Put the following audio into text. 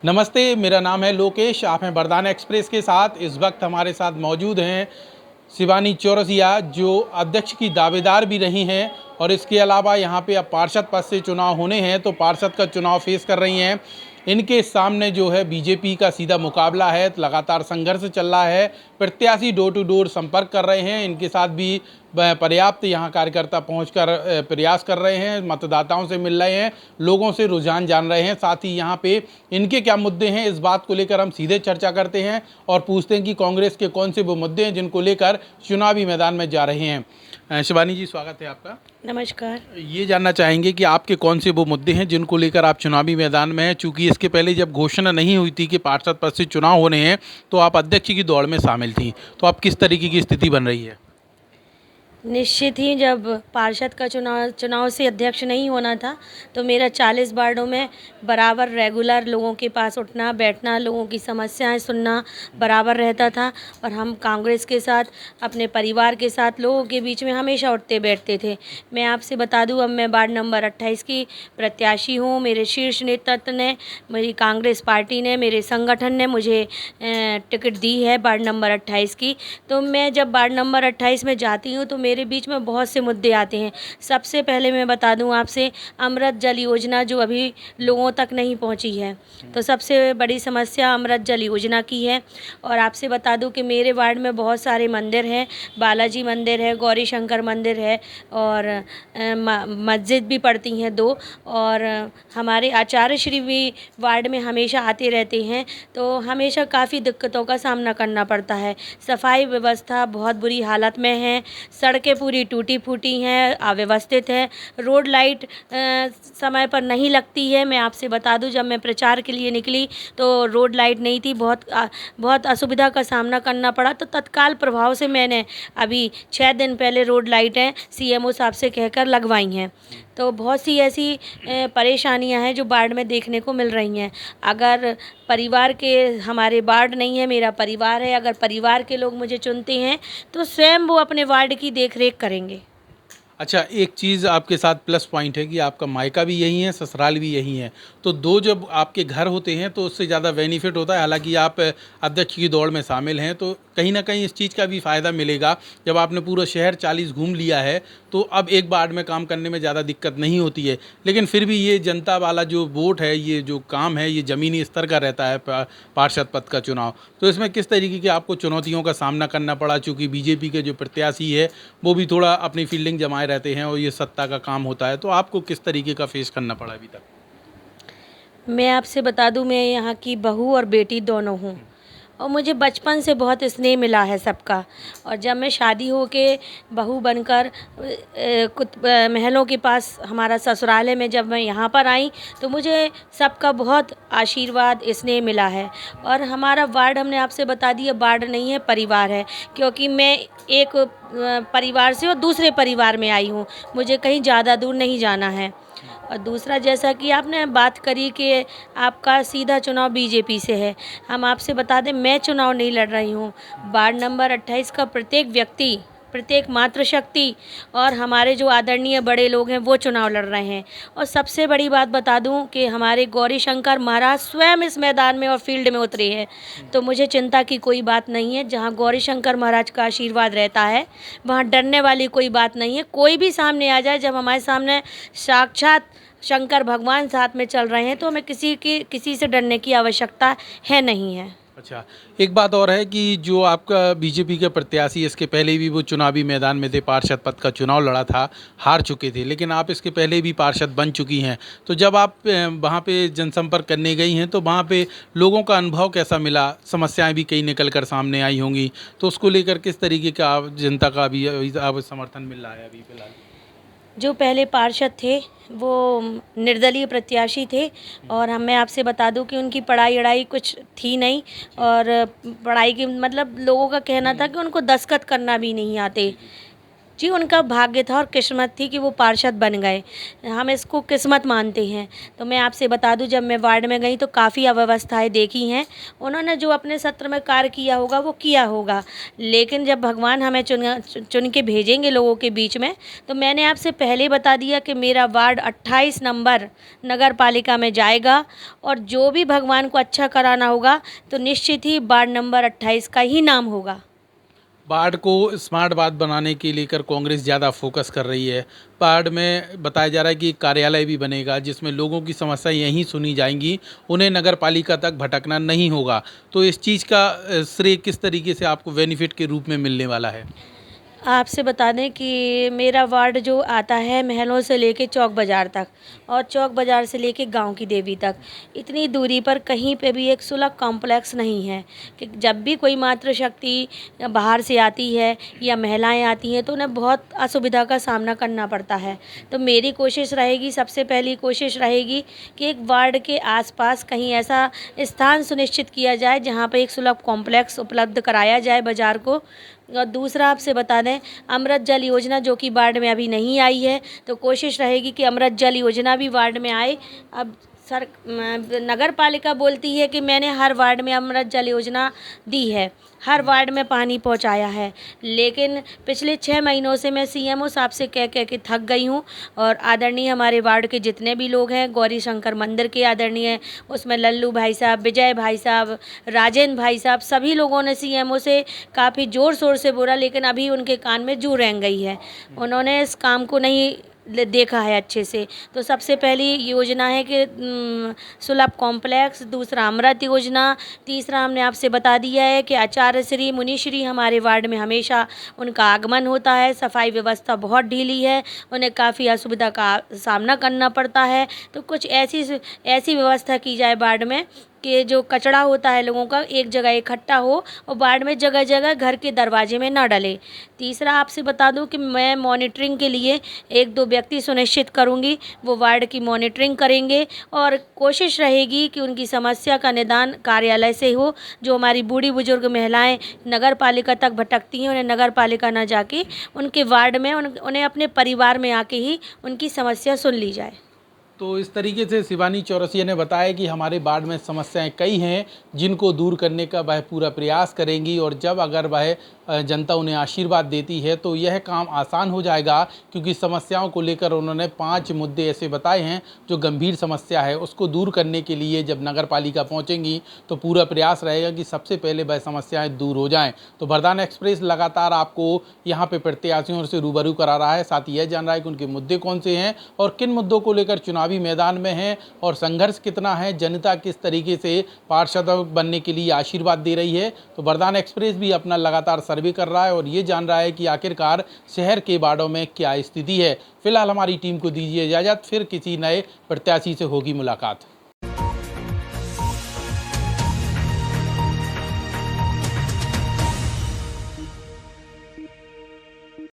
नमस्ते, मेरा नाम है लोकेश। आप हैं बरदाना एक्सप्रेस के साथ। इस वक्त हमारे साथ मौजूद हैं शिवानी चौरसिया, जो अध्यक्ष की दावेदार भी रही हैं और इसके अलावा यहाँ पे अब पार्षद पद से चुनाव होने हैं, तो पार्षद का चुनाव फेस कर रही हैं। इनके सामने जो है बीजेपी का सीधा मुकाबला है, लगातार संघर्ष चल रहा है। प्रत्याशी डोर टू डोर संपर्क कर रहे हैं। इनके साथ भी पर्याप्त यहाँ कार्यकर्ता पहुंचकर प्रयास कर रहे हैं, मतदाताओं से मिल रहे हैं, लोगों से रुझान जान रहे हैं। साथ ही यहाँ पे इनके क्या मुद्दे हैं, इस बात को लेकर हम सीधे चर्चा करते हैं और पूछते हैं कि कांग्रेस के कौन से वो मुद्दे हैं जिनको लेकर चुनावी मैदान में जा रहे हैं। शिवानी जी, स्वागत है आपका। नमस्कार। ये जानना चाहेंगे कि आपके कौन से वो मुद्दे हैं जिनको लेकर आप चुनावी मैदान में हैं, चूँकि इसके पहले जब घोषणा नहीं हुई थी कि पार्षद पद से चुनाव होने हैं तो आप अध्यक्ष की दौड़ में शामिल थी, तो अब किस तरीके की स्थिति बन रही है? निश्चित ही जब पार्षद का चुनाव से अध्यक्ष नहीं होना था तो मेरा 40 वार्डों में बराबर रेगुलर लोगों के पास उठना बैठना, लोगों की समस्याएं सुनना बराबर रहता था। और हम कांग्रेस के साथ, अपने परिवार के साथ, लोगों के बीच में हमेशा उठते बैठते थे। मैं आपसे बता दूं, अब मैं वार्ड नंबर 28 की प्रत्याशी हूं। मेरे शीर्ष नेतृत्व ने, मेरी कांग्रेस पार्टी ने, मेरे संगठन ने मुझे टिकट दी है वार्ड नंबर 28 की। तो मैं जब वार्ड नंबर 28 में जाती हूँ तो मेरे बीच में बहुत से मुद्दे आते हैं। सबसे पहले मैं बता दूं आपसे, अमृत जल योजना जो अभी लोगों तक नहीं पहुंची है, तो सबसे बड़ी समस्या अमृत जल योजना की है। और आपसे बता दूं कि मेरे वार्ड में बहुत सारे मंदिर हैं, बालाजी मंदिर है, गौरी शंकर मंदिर है और मस्जिद भी पड़ती हैं 2। और हमारे आचार्य श्री भी वार्ड में हमेशा आते रहते हैं, तो हमेशा काफ़ी दिक्कतों का सामना करना पड़ता है। सफाई व्यवस्था बहुत बुरी हालत में है, सड़कें पूरी टूटी फूटी हैं, अव्यवस्थित है, रोड लाइट समय पर नहीं लगती है। मैं आपसे बता दूं, जब मैं प्रचार के लिए निकली तो रोड लाइट नहीं थी, बहुत असुविधा का सामना करना पड़ा। तो तत्काल प्रभाव से मैंने अभी 6 दिन पहले रोड लाइटें सीएमओ साहब से कहकर लगवाई हैं। तो बहुत सी ऐसी परेशानियां हैं जो वार्ड में देखने को मिल रही हैं। अगर परिवार के, हमारे वार्ड नहीं है, मेरा परिवार है, अगर परिवार के लोग मुझे चुनते हैं तो स्वयं वो अपने वार्ड की देखरेख करेंगे। अच्छा, एक चीज़ आपके साथ प्लस पॉइंट है कि आपका मायका भी यही है, ससुराल भी यही है, तो 2 जब आपके घर होते हैं तो उससे ज़्यादा बेनिफिट होता है। हालांकि आप अध्यक्ष की दौड़ में शामिल हैं, तो कहीं ना कहीं इस चीज़ का भी फ़ायदा मिलेगा। जब आपने पूरा शहर 40 घूम लिया है तो अब एक वार्ड में काम करने में ज़्यादा दिक्कत नहीं होती है। लेकिन फिर भी ये जनता वाला जो वोट है, ये जो काम है, ये ज़मीनी स्तर का रहता है पार्षद पद का चुनाव। तो इसमें किस तरीके की आपको चुनौतियों का सामना करना पड़ा, चूँकि बीजेपी के जो प्रत्याशी है वो भी थोड़ा अपनी फील्डिंग जमाए रहते हैं और ये सत्ता का काम होता है, तो आपको किस तरीके का फेस करना पड़ा अभी तक? मैं आपसे बता दूं, मैं यहाँ की बहू और बेटी दोनों हूँ और मुझे बचपन से बहुत स्नेह मिला है सबका। और जब मैं शादी होके बहू बनकर कुछ महलों के पास हमारा ससुराल में जब मैं यहाँ पर आई तो मुझे सबका बहुत आशीर्वाद, स्नेह मिला है। और हमारा वार्ड, हमने आपसे बता दिया, वार्ड नहीं है, परिवार है। क्योंकि मैं एक परिवार से और दूसरे परिवार में आई हूँ, मुझे कहीं ज़्यादा दूर नहीं जाना है। और दूसरा, जैसा कि आपने बात करी कि आपका सीधा चुनाव बीजेपी से है, हम आपसे बता दें, मैं चुनाव नहीं लड़ रही हूँ। वार्ड नंबर 28 का प्रत्येक व्यक्ति, प्रत्येक मातृशक्ति और हमारे जो आदरणीय बड़े लोग हैं वो चुनाव लड़ रहे हैं। और सबसे बड़ी बात बता दूं कि हमारे गौरी शंकर महाराज स्वयं इस मैदान में और फील्ड में उतरे हैं, तो मुझे चिंता की कोई बात नहीं है। जहां गौरी शंकर महाराज का आशीर्वाद रहता है वहां डरने वाली कोई बात नहीं है। कोई भी सामने आ जाए, जब हमारे सामने साक्षात शंकर भगवान साथ में चल रहे हैं तो हमें किसी से डरने की आवश्यकता है नहीं है। अच्छा, एक बात और है कि जो आपका बीजेपी के प्रत्याशी, इसके पहले भी वो चुनावी मैदान में थे, पार्षद पद का चुनाव लड़ा था, हार चुके थे, लेकिन आप इसके पहले भी पार्षद बन चुकी हैं। तो जब आप वहाँ पे जनसंपर्क करने गई हैं तो वहाँ पे लोगों का अनुभव कैसा मिला? समस्याएं भी कई निकल कर सामने आई होंगी, तो उसको लेकर किस तरीके का जनता का अभी अब समर्थन मिल रहा है अभी फिलहाल? जो पहले पार्षद थे वो निर्दलीय प्रत्याशी थे और मैं आपसे बता दूं कि उनकी पढ़ाई अड़ाई कुछ थी नहीं। और पढ़ाई की मतलब लोगों का कहना था कि उनको दस्तखत करना भी नहीं आते। जी उनका भाग्य था और किस्मत थी कि वो पार्षद बन गए, हम इसको किस्मत मानते हैं। तो मैं आपसे बता दूं, जब मैं वार्ड में गई तो काफ़ी अव्यवस्थाएं देखी हैं। उन्होंने जो अपने सत्र में कार्य किया होगा वो किया होगा, लेकिन जब भगवान हमें चुन के भेजेंगे लोगों के बीच में, तो मैंने आपसे पहले बता दिया कि मेरा वार्ड 28 नंबर नगर पालिका में जाएगा, और जो भी भगवान को अच्छा कराना होगा तो निश्चित ही वार्ड नंबर 28 का ही नाम होगा। बाढ़ को स्मार्ट वार्ड बनाने के लेकर कांग्रेस ज़्यादा फोकस कर रही है। बाढ़ में बताया जा रहा है कि एक कार्यालय भी बनेगा जिसमें लोगों की समस्या यहीं सुनी जाएंगी, उन्हें नगर पालिका तक भटकना नहीं होगा। तो इस चीज़ का श्रेय किस तरीके से आपको बेनिफिट के रूप में मिलने वाला है? आपसे बता दें कि मेरा वार्ड जो आता है महलों से लेके चौक बाज़ार तक, और चौक बाज़ार से लेके गांव की देवी तक, इतनी दूरी पर कहीं पे भी एक सुलभ कॉम्प्लेक्स नहीं है कि जब भी कोई मातृशक्ति बाहर से आती है या महिलाएं आती हैं तो उन्हें बहुत असुविधा का सामना करना पड़ता है। तो मेरी कोशिश रहेगी, सबसे पहली कोशिश रहेगी कि एक वार्ड के आसपास कहीं ऐसा स्थान सुनिश्चित किया जाए जहाँ पर एक सुलभ कॉम्प्लेक्स उपलब्ध कराया जाए बाज़ार को। और दूसरा आपसे बता दें, अमृत जल योजना जो कि वार्ड में अभी नहीं आई है, तो कोशिश रहेगी कि अमृत जल योजना भी वार्ड में आए। अब नगर पालिका बोलती है कि मैंने हर वार्ड में अमृत जल योजना दी है, हर वार्ड में पानी पहुंचाया है, लेकिन पिछले 6 महीनों से मैं सीएमओ साहब से कह के थक गई हूं। और आदरणीय हमारे वार्ड के जितने भी लोग हैं, गौरी शंकर मंदिर के आदरणीय, उसमें लल्लू भाई साहब, विजय भाई साहब, राजेंद्र भाई साहब, सभी लोगों ने सीएमओ से काफ़ी ज़ोर शोर से बोला, लेकिन अभी उनके कान में जू रेंग गई है। उन्होंने इस काम को नहीं देखा है अच्छे से। तो सबसे पहली योजना है कि सुलभ कॉम्प्लेक्स, दूसरा अमृत योजना, तीसरा हमने आपसे बता दिया है कि आचार्य श्री मुनिश्री हमारे वार्ड में हमेशा उनका आगमन होता है। सफाई व्यवस्था बहुत ढीली है, उन्हें काफ़ी असुविधा का सामना करना पड़ता है। तो कुछ ऐसी व्यवस्था की जाए वार्ड में कि जो कचरा होता है लोगों का एक जगह इकट्ठा हो और वार्ड में जगह जगह घर के दरवाजे में ना डले। तीसरा आपसे बता दूं कि मैं मॉनिटरिंग के लिए 1-2 व्यक्ति सुनिश्चित करूंगी, वो वार्ड की मॉनिटरिंग करेंगे, और कोशिश रहेगी कि उनकी समस्या का निदान कार्यालय से हो। जो हमारी बूढ़ी बुजुर्ग महिलाएं नगर पालिका तक भटकती हैं, उन्हें नगर पालिका ना जाके उनके वार्ड में उन्हें अपने परिवार में आके ही उनकी समस्या सुन ली जाए। तो इस तरीके से शिवानी चौरसिया ने बताया कि हमारे वार्ड में समस्याएं कई हैं जिनको दूर करने का वह पूरा प्रयास करेंगी, और जब अगर वह जनता उन्हें आशीर्वाद देती है तो यह काम आसान हो जाएगा, क्योंकि समस्याओं को लेकर उन्होंने 5 मुद्दे ऐसे बताए हैं जो गंभीर समस्या है। उसको दूर करने के लिए जब नगर पालिका पहुँचेंगी तो पूरा प्रयास रहेगा कि सबसे पहले वह समस्याएँ दूर हो जाएँ। तो वरदान एक्सप्रेस लगातार आपको यहाँ पे प्रत्याशियों से रूबरू करा रहा है, साथ ही यह जान रहा है कि उनके मुद्दे कौन से हैं और किन मुद्दों को लेकर चुनावी मैदान में हैं, और संघर्ष कितना है, जनता किस तरीके से पार्षद बनने के लिए आशीर्वाद दे रही है। तो वरदान एक्सप्रेस भी अपना लगातार सर्वे कर रहा है और ये जान रहा है कि आखिरकार शहर के वार्डों में क्या स्थिति है। फिलहाल हमारी टीम को दीजिए इजाज़त, फिर किसी नए प्रत्याशी से होगी मुलाकात।